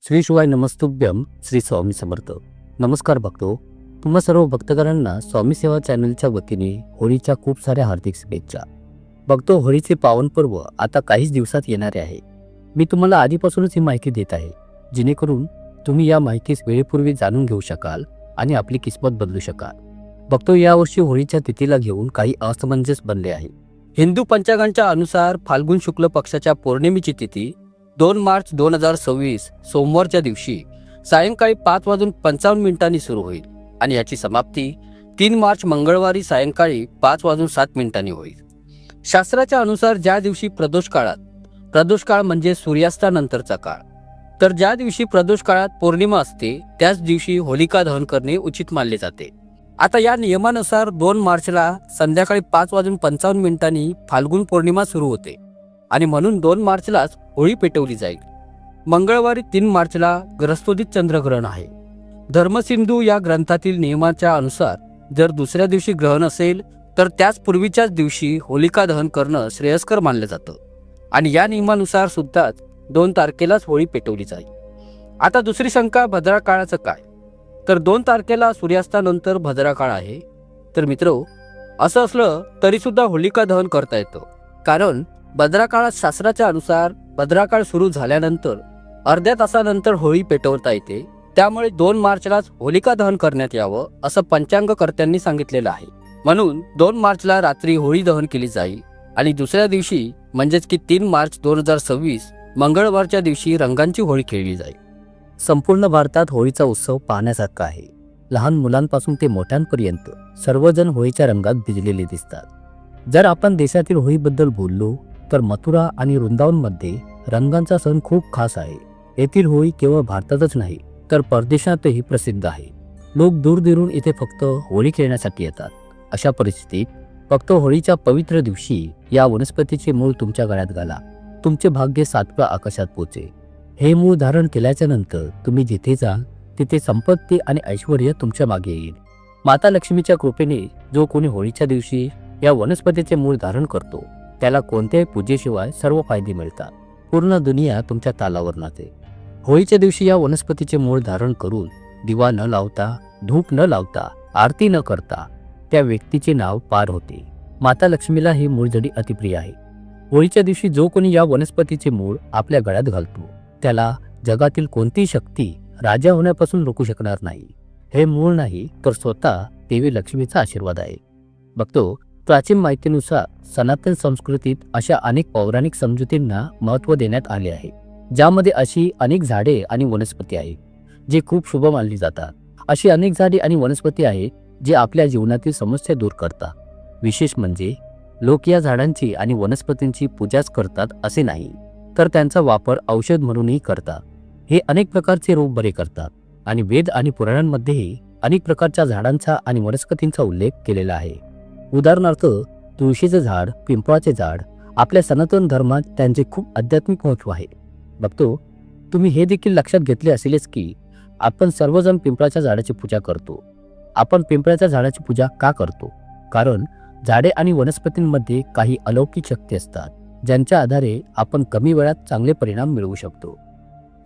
श्री शिवाय नमस्तुभ्यम. श्री स्वामी समर्थ. नमस्कार भक्तो. तुम्हा सर्व भक्तगणांना स्वामी सेवा चॅनलच्या वतीने होळीच्या खूप साऱ्या हार्दिक शुभेच्छा. भक्तो, होळीचे पावन पर्व आता काहीच दिवसात येणारे आहे. मी तुम्हाला आधीपासूनच ही माहिती देत आहे, जेणेकरून तुम्ही या माहितीस वेळेपूर्वी जाणून घेऊ शकाल आणि आपली किस्मत बदलू शकाल. भक्तो, यावर्षी होळीच्या तिथीला घेऊन काही असमंजस बनले आहे. हिंदू पंचांगाच्या अनुसार फाल्गुन शुक्ल पक्षाच्या पौर्णिमेची तिथी 2 मार्च 2026 सोमवारच्या दिवशी सायंकाळी 5:55 सुरू होईल आणि याची समाप्ती 3 मार्च मंगळवारी सायंकाळी 5:07 होईल. शास्त्राच्या अनुसार ज्या दिवशी प्रदोष काळ म्हणजे सूर्यास्तानंतरचा काळ, तर ज्या दिवशी प्रदोष काळात पौर्णिमा असते त्याच दिवशी होलिका दहन करणे उचित मानले जाते. आता या नियमानुसार 2 मार्चला संध्याकाळी 5:55 फाल्गुन पौर्णिमा सुरू होते आणि म्हणून 2 मार्चलाच होळी पेटवली जाईल. मंगळवारी 3 मार्चला ग्रस्तोदित चंद्रग्रहण आहे. धर्मसिंधू या ग्रंथातील नियमाच्या अनुसार जर दुसऱ्या दिवशी ग्रहण असेल तर त्याच पूर्वीच्याच दिवशी होलिका दहन करणं श्रेयस्कर मानलं जातं आणि या नियमानुसार सुद्धा 2 तारखेलाच होळी पेटवली जाईल. आता दुसरी शंका, भद्रा काळाचं काय? तर 2 तारखेला सूर्यास्तानंतर भद्रा काळ आहे. तर मित्रो, असं असलं तरी सुद्धा होलिका दहन करता येतं, कारण भद्रा काळात शास्त्राच्या अनुसार भद्रा काळ सुरू झाल्यानंतर अर्ध्या तासानंतर होळी पेटवता येते. त्यामुळे 2 मार्चलाच होलिका दहन करण्यात यावं असं पंचांगकर्त्यांनी सांगितलेलं आहे. म्हणून 2 मार्चला रात्री होळी दहन केली जाईल आणि दुसऱ्या दिवशी म्हणजेच की 3 मार्च 2026 मंगळवारच्या दिवशी रंगांची होळी खेळली जाईल. संपूर्ण भारतात होळीचा उत्सव पाहण्यासारखा आहे. लहान मुलांपासून ते मोठ्यांपर्यंत सर्वजण होळीच्या रंगात भिजलेले दिसतात. जर आपण देशातील होळीबद्दल बोललो तर मथुरा आणि वृंदावनमध्ये रंगांचा सण खूप खास आहे. येथील होळी केवळ भारतातच नाही तर परदेशातही प्रसिद्ध आहे. लोक दूरदूरून इथे फक्त होळी खेळण्यासाठी येतात. अशा परिस्थितीत फक्त होळीच्या पवित्र दिवशी या वनस्पतीचे मूळ तुमच्या गळ्यात घाला. तुमचे भाग्य 7व्या आकाशात पोचे. हे मूळ धारण केल्याच्या नंतर तुम्ही जिथे जाल तिथे संपत्ती आणि ऐश्वर्य तुमच्या मागे येईल. माता लक्ष्मीच्या कृपेने जो कोणी होळीच्या दिवशी या वनस्पतीचे मूळ धारण करतो त्याला कोणत्याही पूजेशिवाय सर्व फायदे मिळतात. पूर्ण दुनिया तुमच्या तालावर नाचते. होळीच्या दिवशी या वनस्पतीचे मूळ धारण करून दिवा न लावता, धूप न लावता, आरती न करता त्या व्यक्तीचे नाव पार होते. माता लक्ष्मीला ही मूळजडी अतिप्रिय आहे. होळीच्या दिवशी जो कोणी या वनस्पतीचे मूळ आपल्या गळ्यात घालतो त्याला जगातील कोणतीही शक्ती राजा होण्यापासून रोखू शकणार नाही. हे मूळ नाही तर स्वतः देवी लक्ष्मीचा आशीर्वाद आहे. बघतो, प्राचीन माहितीनुसार सनातन संस्कृतीत अशा अनेक पौराणिक समजुतींना महत्त्व देण्यात आले आहे, ज्यामध्ये अशी अनेक झाडे आणि वनस्पती आहेत जे खूप शुभ मानली जातात. अशी अनेक झाडे आणि वनस्पती आहेत जे आपल्या जीवनातील समस्या दूर करतात. विशेष म्हणजे लोक या झाडांची आणि वनस्पतींची पूजाच करतात असे नाही, तर त्यांचा वापर औषध म्हणूनही करतात. हे अनेक प्रकारचे रोग बरे करतात आणि वेद आणि पुराणांमध्येही अनेक प्रकारच्या झाडांचा आणि वनस्पतींचा उल्लेख केलेला आहे. उदाहरणार्थ, तुळशीचे झाड, पिंपळाचे झाड. आपल्या सनातन धर्मात त्यांचे खूप आध्यात्मिक महत्त्व आहे. बघतो, तुम्ही हे देखील लक्षात घेतले असेलच की आपण सर्वजण पिंपळाच्या झाडाची पूजा करतो. आपण पिंपळाच्या झाडाची पूजा का करतो? कारण झाडे आणि वनस्पतींमध्ये काही अलौकिक शक्ती असतात ज्यांच्या आधारे आपण कमी वेळात चांगले परिणाम मिळवू शकतो.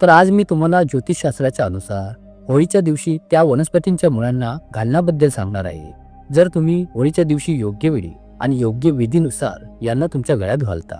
तर आज मी तुम्हाला ज्योतिषशास्त्राच्या अनुसार होळीच्या दिवशी त्या वनस्पतींच्या मुळांना घालण्याबद्दल सांगणार आहे. जर तुम्ही होळीच्या दिवशी योग्य वेळी आणि योग्य विधीनुसार यांना तुमच्या गळ्यात घालता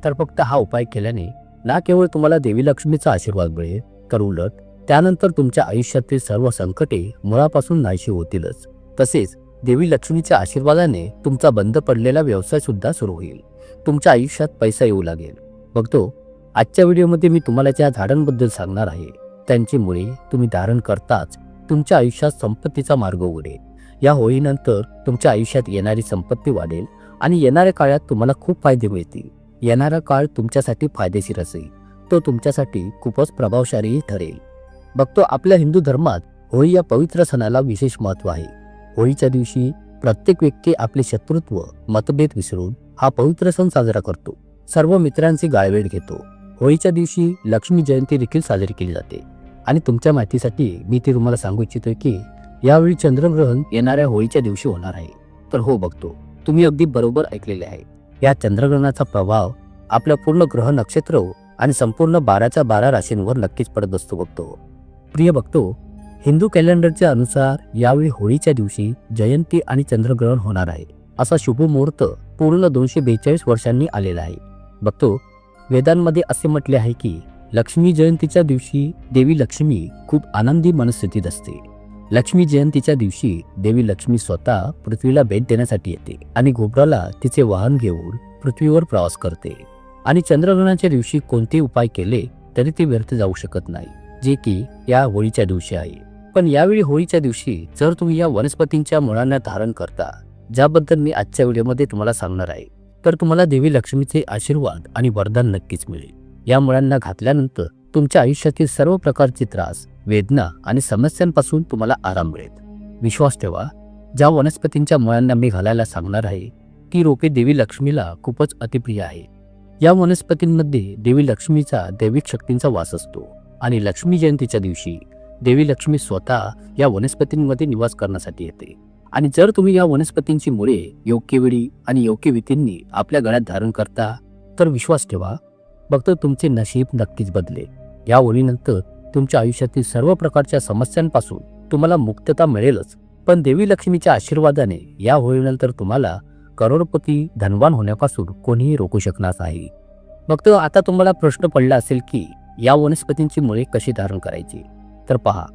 तर फक्त हा उपाय केल्याने ना केवळ तुम्हाला देवी लक्ष्मीचा आशीर्वाद मिळेल, तर उलट त्यानंतर तुमच्या आयुष्यातील सर्व संकटे मुळापासून नाहीशी होतीलच. तसेच देवी लक्ष्मीच्या आशीर्वादाने तुमचा बंद पडलेला व्यवसाय सुद्धा सुरू होईल. तुमच्या आयुष्यात पैसा येऊ लागेल. बघतो, आजच्या व्हिडिओमध्ये मी तुम्हाला ज्या झाडांबद्दल सांगणार आहे त्यांची मुळे तुम्ही धारण करताच तुमच्या आयुष्यात संपत्तीचा मार्ग उघडेल. या होळीनंतर तुमच्या आयुष्यात येणारी संपत्ती वाढेल आणि येणाऱ्या काळात तुम्हाला खूप फायदे मिळतील. येणारा काळ तुमच्यासाठी फायदेशीर असेल. तो तुमच्यासाठी खूपच प्रभावशाली ठरेल. बघतो, आपल्या हिंदू धर्मात होळी या पवित्र सणाला विशेष महत्त्व आहे. होळीच्या दिवशी प्रत्येक व्यक्ती आपले शत्रुत्व, मतभेद विसरून हा पवित्र सण साजरा करतो. सर्व मित्रांची गाळवेळ घेतो. होळीच्या दिवशी लक्ष्मी जयंती देखील साजरी केली जाते आणि तुमच्या माहितीसाठी मी ते तुम्हाला सांगू इच्छितोय की यावेळी चंद्रग्रहण येणाऱ्या होळीच्या दिवशी होणार आहे. तर हो बघतो, तुम्ही अगदी बरोबर ऐकलेले आहे. या चंद्रग्रहणाचा प्रभाव आपल्या पूर्ण ग्रह, नक्षत्र आणि संपूर्ण 12च्या 12 राशींवर नक्कीच पडत असतो बघतो. प्रिय बघतो, हिंदू कॅलेंडरच्या अनुसार यावेळी होळीच्या दिवशी जयंती आणि चंद्रग्रहण होणार आहे. असा शुभ मुहूर्त पूर्ण 242 वर्षांनी आलेला आहे. बघतो, वेदांमध्ये असे म्हटले आहे की लक्ष्मी जयंतीच्या दिवशी देवी लक्ष्मी खूप आनंदी मनस्थितीत असते. लक्ष्मी जयंतीच्या दिवशी देवी लक्ष्मी स्वतः पृथ्वीला भेट देण्यासाठी येते आणि घुबराला तिचे वाहन घेऊन पृथ्वीवर प्रवास करते. आणि चंद्रग्रहणाच्या दिवशी कोणते उपाय केले तरी ते व्यर्थ जाऊ शकत नाही, जे की या होळीच्या दिवशी आहे. पण यावेळी होळीच्या दिवशी जर तुम्ही या वनस्पतींच्या मुळांना धारण करता, ज्याबद्दल मी आजच्या व्हिडिओमध्ये तुम्हाला सांगणार आहे, तर तुम्हाला देवी लक्ष्मीचे आशीर्वाद आणि वरदान नक्कीच मिळेल. या मुळांना घातल्यानंतर तुमच्या आयुष्यातील सर्व प्रकारचे त्रास, वेदना आणि समस्यांपासून तुम्हाला आराम मिळेल. विश्वास ठेवा, ज्या वनस्पतींच्या मुळांना मी घालायला सांगणार आहे ती रोपे देवी लक्ष्मीला खूपच अतिप्रिय आहे. या वनस्पतींमध्ये देवी लक्ष्मीचा दैविक शक्तींचा वास असतो आणि लक्ष्मी जयंतीच्या दिवशी देवी लक्ष्मी स्वतः या वनस्पतींमध्ये निवास करण्यासाठी येते. आणि जर तुम्ही या वनस्पतींची मुळे योग्य वेळी आणि योग्य विधींनी आपल्या गळ्यात धारण करता, तर विश्वास ठेवा, फक्त तुमचे नशीब नक्कीच बदलेल. या होळीनंतर तुमच्या आयुष्यातील सर्व प्रकारच्या समस्यांपासून तुम्हाला मुक्तता मिळेलच, पण देवी लक्ष्मीच्या आशीर्वादाने या होळीनंतर तुम्हाला करोडपती धनवान होण्यापासून कोणीही रोखू शकणार नाही. फक्त आता तुम्हाला प्रश्न पडला असेल की या वनस्पतींची मुळे कशी धारण करायची, तर पहा,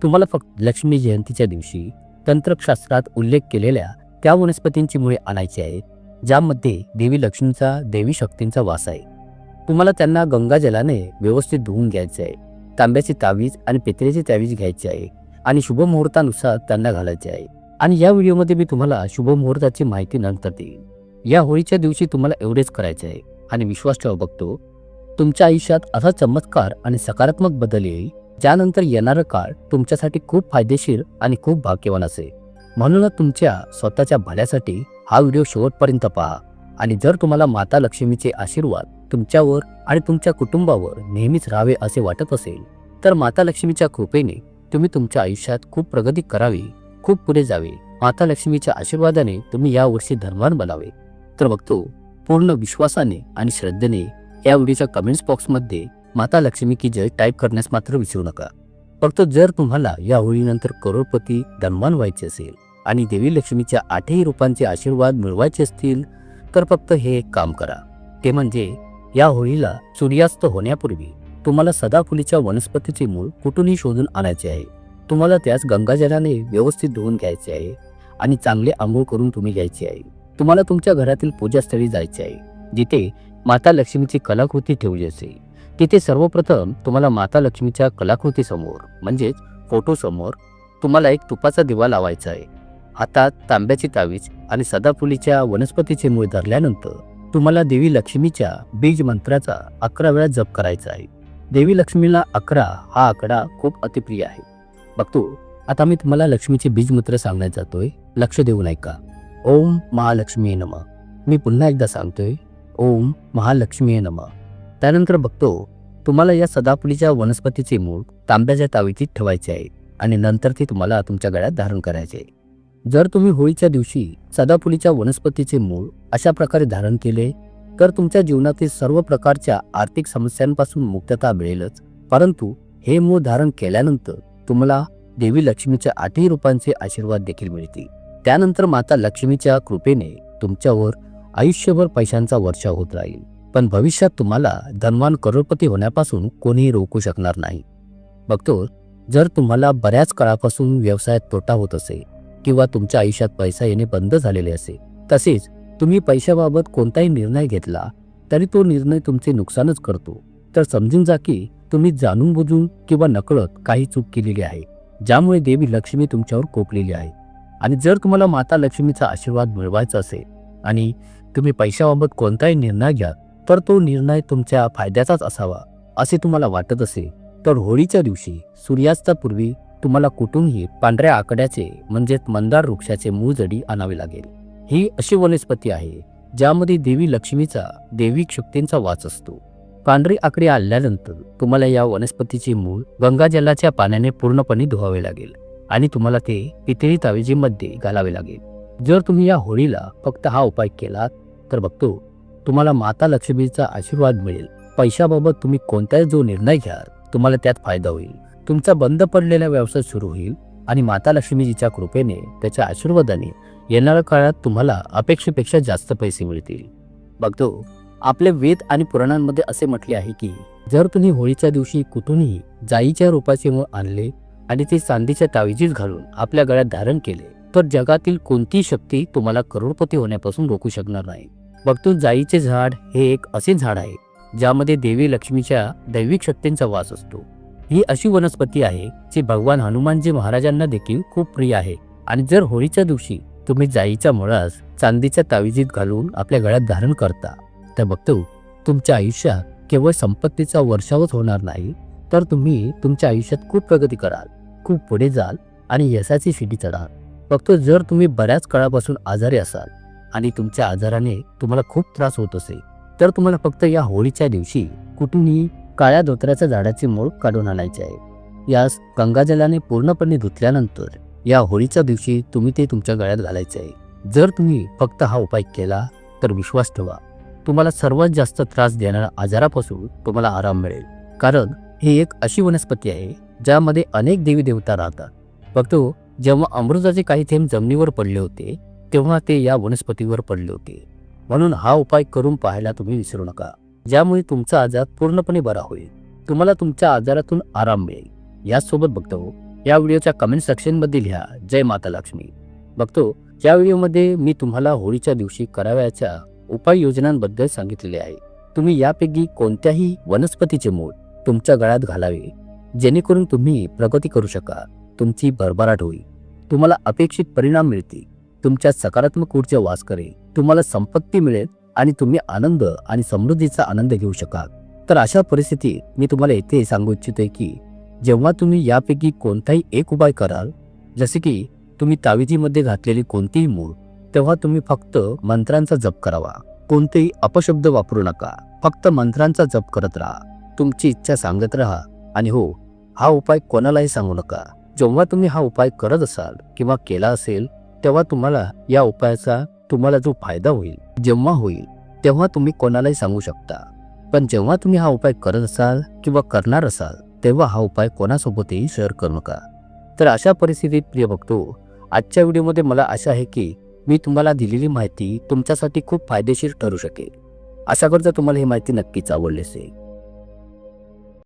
तुम्हाला फक्त लक्ष्मी जयंतीच्या दिवशी तंत्रशास्त्रात उल्लेख केलेल्या त्या वनस्पतींची मुळे आणायची आहेत, ज्यामध्ये देवी लक्ष्मीचा दैवी शक्तींचा वास आहे. तुम्हाला त्यांना गंगाजलाने व्यवस्थित धुवून घ्यायचे आहे. तांब्याची तावीज आणि पितळेची तावीज घ्यायची आहे आणि शुभ मुहूर्तानुसार त्यांना घालायचे आहे. आणि या व्हिडिओमध्ये मी तुम्हाला शुभ मुहूर्ताची माहिती नंतर देईन. या होळीच्या दिवशी तुम्हाला एवढेच करायचे आहे आणि विश्वास ठेवा बघतो, तुमच्या आयुष्यात असा चमत्कार आणि सकारात्मक बदल येईल, ज्यानंतर येणारा काळ तुमच्यासाठी खूप फायदेशीर आणि खूप भाग्यवान असेल. म्हणूनच तुमच्या स्वतःच्या भल्यासाठी हा व्हिडिओ शेवटपर्यंत पहा. आणि जर तुम्हाला माता लक्ष्मीचे आशीर्वाद तुमच्यावर आणि तुमच्या कुटुंबावर नेहमीच राहावे असे वाटत असेल, तर माता लक्ष्मीच्या कृपेने तुम्ही तुमच्या आयुष्यात खूप प्रगती करावी, खूप पुढे जावे. माता लक्ष्मीच्या आशीर्वादाने तुम्ही यावर्षी धनवान बनावे. तर बघतो, पूर्ण विश्वासाने आणि श्रद्धेने या व्हिडिओच्या कमेंट्स बॉक्समध्ये माता लक्ष्मी की जय टाईप करण्यास मात्र विसरू नका. फक्त जर तुम्हाला या होळीनंतर करोडपती धनवान व्हायचे असेल आणि देवी लक्ष्मीच्या 8ही रूपांचे आशीर्वाद मिळवायचे असतील, तर फक्त हे एक काम करा, ते म्हणजे या होळीला सूर्यास्त होण्यापूर्वी तुम्हाला सदाफुलीच्या वनस्पतीचे मूळ कुठूनही शोधून आणायचे आहे. तुम्हाला त्यास गंगाजलाने व्यवस्थित धुवून घ्यायचे आहे आणि चांगले आंघोळ करून तुम्ही घ्यायचे आहे. तुम्हाला तुमच्या घरातील पूजास्थळी जायचे आहे, जिथे माता लक्ष्मीची कलाकृती ठेवली असेल. तिथे सर्वप्रथम तुम्हाला माता लक्ष्मीच्या कलाकृतीसमोर म्हणजेच फोटोसमोर तुम्हाला एक तुपाचा दिवा लावायचा आहे. हातात तांब्याची तावीज आणि सदाफुलीच्या वनस्पतीचे मूळ धरल्यानंतर तुम्हाला देवी लक्ष्मीच्या बीज मंत्राचा 11 वेळा जप करायचा आहे. देवी लक्ष्मीला 11 हा आकडा खूप अतिप्रिय आहे. बघतो, आता मी तुम्हाला लक्ष्मीचे बीज मंत्र सांगण्यात जातोय, लक्ष देऊन ऐका. ओम महालक्ष्मी नमः. मी पुन्हा एकदा सांगतोय, ओम महालक्ष्मी नमः. त्यानंतर बघतो, तुम्हाला या सदाफुलीच्या वनस्पतीचे मूळ तांब्याच्या तावीतीत ठेवायचे आहे आणि नंतर ते तुम्हाला तुमच्या गळ्यात धारण करायचे आहे. जर तुम्ही होळीच्या दिवशी सदाफुलीच्या वनस्पतीचे मूळ अशा प्रकारे धारण केले, तर तुमच्या जीवनातील सर्व प्रकारच्या आर्थिक समस्यांपासून मुक्तता मिळेलच, परंतु हे मूळ धारण केल्यानंतर तुम्हाला देवी लक्ष्मीच्या 8ही रूपांचे आशीर्वाद देखील मिळतील. त्यानंतर माता लक्ष्मीच्या कृपेने तुमच्यावर आयुष्यभर पैशांचा वर्षाव होत राहील, पण भविष्यात तुम्हाला धनवान करोडपती होण्यापासून कोणीही रोखू शकणार नाही. बघतो, जर तुम्हाला बऱ्याच काळापासून व्यवसायात तोटा होत असेल किंवा तुमच्या आयुष्यात पैसा येणे बंद झालेले असेल, तसेच तुम्ही पैशाबाबत कोणताही निर्णय घेतला तरी तो निर्णय तुमचे नुकसानच करतो, तर समजून जा की तुम्ही जाणून बुजून किंवा नकळत काही चूक केलेली आहे, ज्यामुळे देवी लक्ष्मी तुमच्यावर कोपलेली आहे. आणि जर तुम्हाला माता लक्ष्मीचा आशीर्वाद मिळवायचा असेल आणि तुम्ही पैशाबाबत कोणताही निर्णय घ्या, तर तो निर्णय तुमच्या फायद्याचाच असावा असे तुम्हाला वाटत असेल, तर होळीच्या दिवशी सूर्यास्तापूर्वी तुम्हाला कुठूनही पांढऱ्या आकड्याचे म्हणजेच मंदार वृक्षाचे मूळ जडी आणावे लागेल. ही अशी वनस्पती आहे ज्यामध्ये देवी लक्ष्मीचा दैविक शक्तींचा वास असतो. पांढरी आकडे आणल्यानंतर तुम्हाला या वनस्पतीचे मूळ गंगाजलाच्या पाण्याने पूर्णपणे धुवावे लागेल आणि तुम्हाला ते पितळी तावेजीमध्ये घालावे लागेल. जर तुम्ही या होळीला फक्त हा उपाय केलात, तर बघतो तुम्हाला माता लक्ष्मीचा आशीर्वाद मिळेल, पैशाबाबत तुम्ही कोणताही जो निर्णय घ्याल तुम्हाला त्यात फायदा होईल. तुमचा बंद पडलेला व्यवसाय सुरू होईल आणि माता लक्ष्मीजीच्या कृपेने त्याच्या आशीर्वादाने येणाऱ्या काळात तुम्हाला अपेक्षेपेक्षा जास्त पैसे मिळतील. बघतो आपल्या वेद आणि पुराणांमध्ये असे म्हटले आहे की जर तुम्ही होळीच्या दिवशी कुठूनही जाईच्या रूपाचे मूळ आणले आणि ते चांदीच्या तावीजीत घालून आपल्या गळ्यात धारण केले तर जगातील कोणतीही शक्ती तुम्हाला करोडपती होण्यापासून रोखू शकणार नाही. बघतो जाईचे झाड हे एक असे झाड आहे ज्यामध्ये देवी लक्ष्मीच्या दैविक शक्तींचा वास असतो. ही अशी वनस्पती आहे जी भगवान हनुमानजी महाराजांना देखील खूप प्रिय आहे. आणि जर होळीच्या दिवशी तुम्ही जाईच्या मुळास चांदीच्या तावीजीत घालून आपल्या गळ्यात धारण करता तर बघतो तुमच्या आयुष्यात केवळ संपत्तीचा वर्षावच होणार नाही तर तुम्ही तुमच्या आयुष्यात खूप प्रगती कराल, खूप पुढे जाल आणि यशाची शिडी चढाल. बघतो जर तुम्ही बऱ्याच काळापासून आजारी असाल आणि तुमच्या आजाराने तुम्हाला खूप त्रास होत असेल तर तुम्हाला फक्त या होळीच्या दिवशी कुठूनही काळ्या धोत्र्याच्या झाडाचे मूळ काढून आणायचे आहे. यास गंगाजलाने पूर्णपणे धुतल्यानंतर या होळीच्या दिवशी तुम्ही ते तुमच्या गळ्यात घालायचे आहे. जर तुम्ही फक्त हा उपाय केला तर विश्वास ठेवा तुम्हाला सर्वात जास्त त्रास देणाऱ्या आजारापासून तुम्हाला आराम मिळेल. कारण ही एक अशी वनस्पती आहे ज्यामध्ये अनेक देवी देवता राहतात. बघतो जेव्हा अमृताचे काही थेंब जमिनीवर पडले होते तेव्हा ते या वनस्पतीवर पडले होते. म्हणून हा उपाय करून पाहायला तुम्ही विसरू नका, ज्यामुळे तुमचा आजार पूर्णपणे बरा होईल, तुम्हाला तुमच्या आजारातून आराम मिळेल. याचसोबत बघतो या व्हिडिओच्या कमेंट सेक्शनमध्ये लिहा जय माता लक्ष्मी. बघतो या व्हिडिओमध्ये मी तुम्हाला होळीच्या दिवशी करावयाच्या उपाययोजनांबद्दल सांगितलेले आहे. तुम्ही यापैकी कोणत्याही वनस्पतीचे मूळ तुमच्या गळ्यात घालावे जेणेकरून तुम्ही प्रगती करू शकाल, तुमची भरभराट होईल, तुम्हाला अपेक्षित परिणाम मिळतील, तुमच्या सकारात्मक ऊर्जा वास करेल, तुम्हाला संपत्ती मिळेल आणि तुम्ही आनंद आणि समृद्धीचा आनंद घेऊ शकाल. तर अशा परिस्थितीत मी तुम्हाला येथे सांगू इच्छितोय की जेव्हा तुम्ही यापैकी कोणताही एक उपाय कराल, जसे की तुम्ही तावीजीमध्ये घातलेली कोणतीही मूळ, तेव्हा तुम्ही फक्त मंत्रांचा जप करावा. कोणतेही अपशब्द वापरू नका, फक्त मंत्रांचा जप करत राहा, तुमची इच्छा सांगत राहा. आणि हो, हा उपाय कोणालाही सांगू नका. जेव्हा तुम्ही हा उपाय करत असाल किंवा केला असेल तेव्हा तुम्हाला या उपायाचा तुम्हाला जो फायदा होईल जेव्हा होईल तेव्हा तुम्ही कोणालाही सांगू शकता. पण जेव्हा तुम्ही हा उपाय करत असाल किंवा करणार असाल तेव्हा हा उपाय कोणासोबतही शेअर करू नका. तर अशा परिस्थितीत प्रिय भक्तो, आजच्या व्हिडिओमध्ये मला आशा आहे की मी तुम्हाला दिलेली माहिती तुमच्यासाठी खूप फायदेशीर ठरू शकेल. आशा करतो तुम्हाला ही माहिती नक्कीच आवडली असेल.